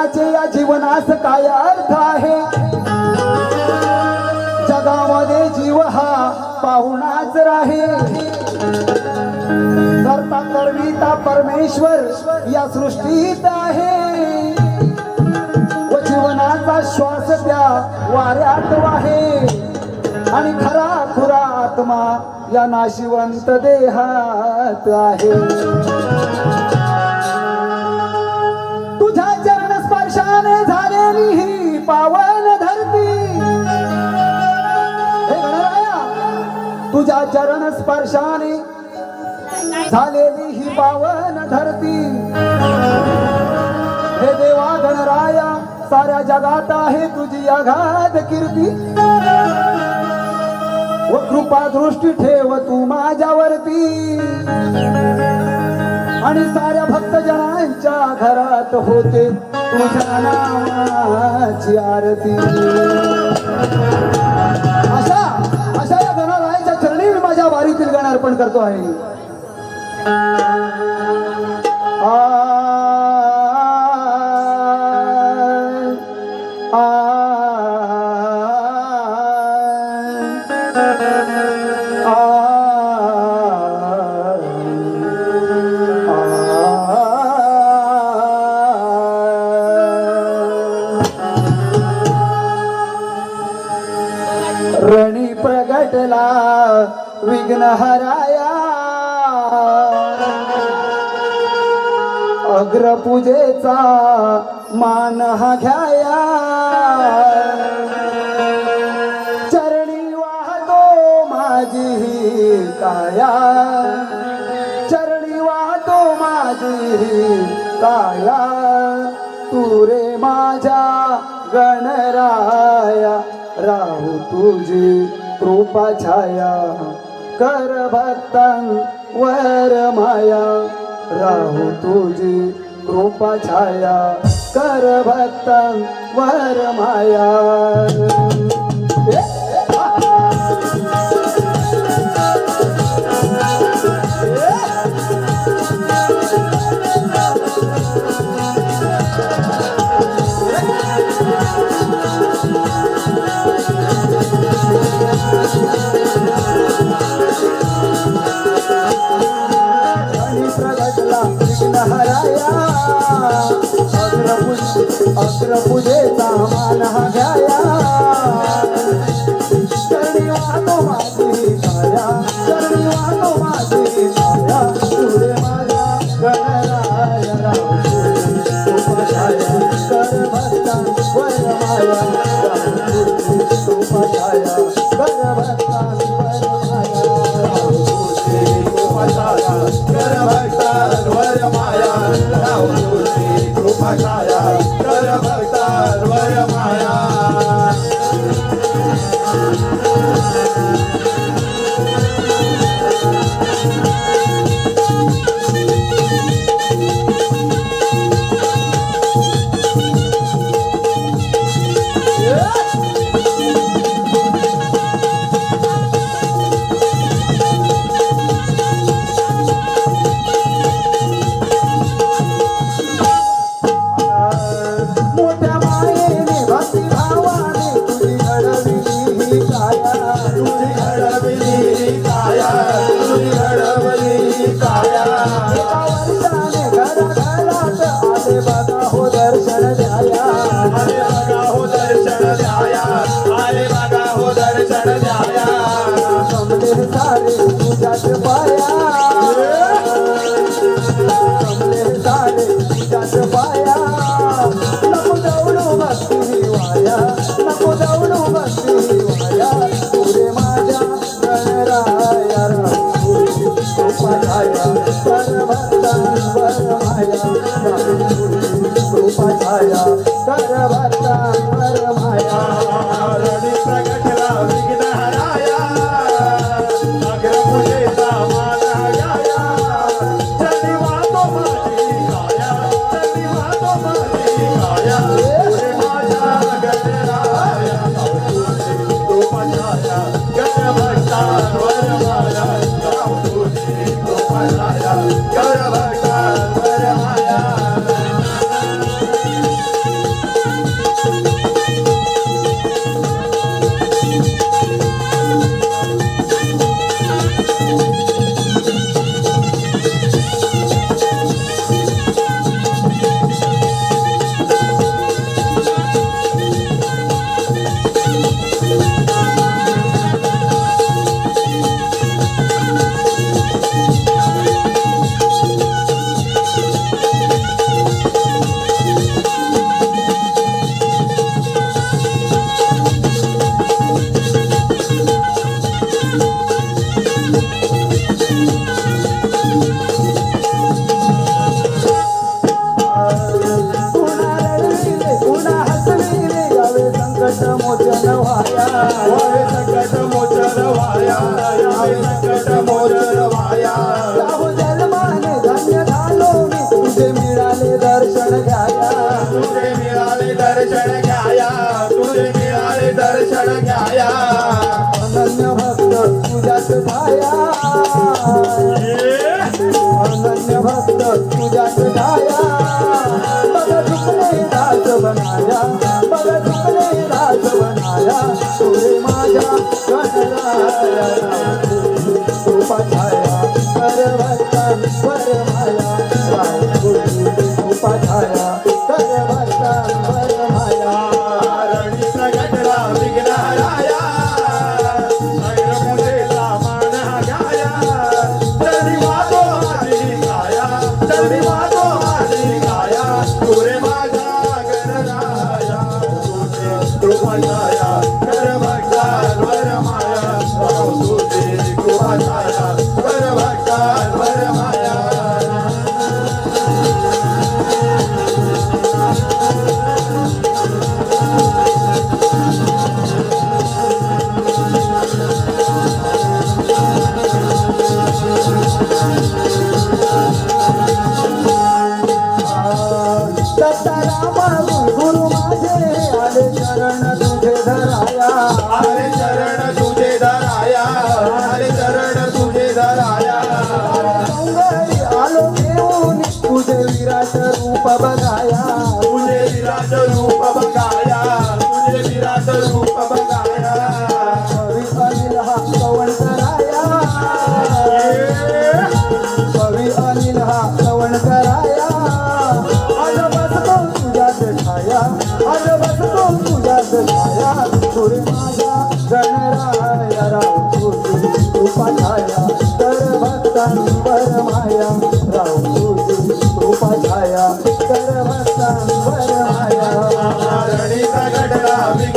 जगाचे या जीवनास काय अर्थ आहे? जगामध्ये जीव हा पाहुणाच राहे. करता करविता परमेश्वर या सृष्टीत आहे. व जीवनाचा श्वास त्या वाऱ्यात वाहे. आणि खरा खुरा आत्मा या नाशिवंत देहात आहे. तुझ्या चरण स्पर्शाने झालेली ही पावन धरती. हे गणराया, तुझ्या चरण स्पर्शाने झालेली ही पावन धरती. हे देवा गणराया, साऱ्या जगात आहे तुझी अगाध कीर्ती. व कृपा दृष्टी ठेव तू माझ्यावरती. आणि साऱ्या भक्तजनांच्या घरात होते तुझ्या नामाची आरती. अशा या गणरायाच्या चरणी मी माझ्या वारीतील गाणं अर्पण करतो आहे. रणी प्रगटला विघ्नहराया. अग्रपूजेचा मान हा घ्याया. चरणी वाहतो माझी ही काया. चरणी वाहतो माझी ही काया. तू रे माझ्या गणराया, राहू तुझी कृपा छाया. कर भक्तं वर माया, राहू तुझी कृपा छाया. कर भक्तं वर माया. अग्रपूजेचा मान हा घ्याया. चरणी वाहतो माझी काया. चरणी वाहतो माझी काया. तुझे माझ्या गणराया, राहू तुझी कृपा छाया. कर भक्ता वर माया, राहू तुझी कृपा छाया. कर भक्ता वर माया, राहू तुझी कृपा छाया. कर भक्ता वर माया, राहू तुझी कृपा छाया. कर भक्ता वर माया. वाहे संकट मोचन वाया वाहे संकट मोचन वाया राहू जन्माने धन्य झालो मी तुझे मिळाले दर्शन घ्याया तुझे मिळाले दर्शन घ्याया तुझे मिळाले दर्शन घ्याया अनन्य भक्त तुझ्यात छाया अनन्य भक्त तुझ्यात छाया बघ चुकले दास बनाया बघ चुकले दास बनाया तुझे माझ्या गणराया कृपा छाया कर भक्तांवर माया कृपा छाया कर भक्तांवर माया रणीचा गजरा विघ्नहराया मुझेला मान गाया चरणी वाजो माझी गाया चरणी वाजो माझी गाया तुरे माझ्या गणराया कृपा छाया कर भक्तांवर माया तुझे कृपा छाया कर भक्तांवर माया दत्ताराम गुरु माझे आले शरण तुझे धराया आले चरण तुझे धराया आले चरण तुझे धराया डोंगरी आलो घेऊन तुझे विराट रूप बघाया तुझे विराट रूप बघाया तुझे विराट रूप बघाया कवी अनिल हा श्रवण कराया कवी अनिल हा श्रवण कराया आज बसतो तुझ्यात छाया आज बसतो तुझ्यात छाया तुरे माझ्या गणराया राव तुझी कृपा छाया कर भक्तांवर माया राव तुझी कृपा छाया कर भक्तांवर माया रणीचा गडला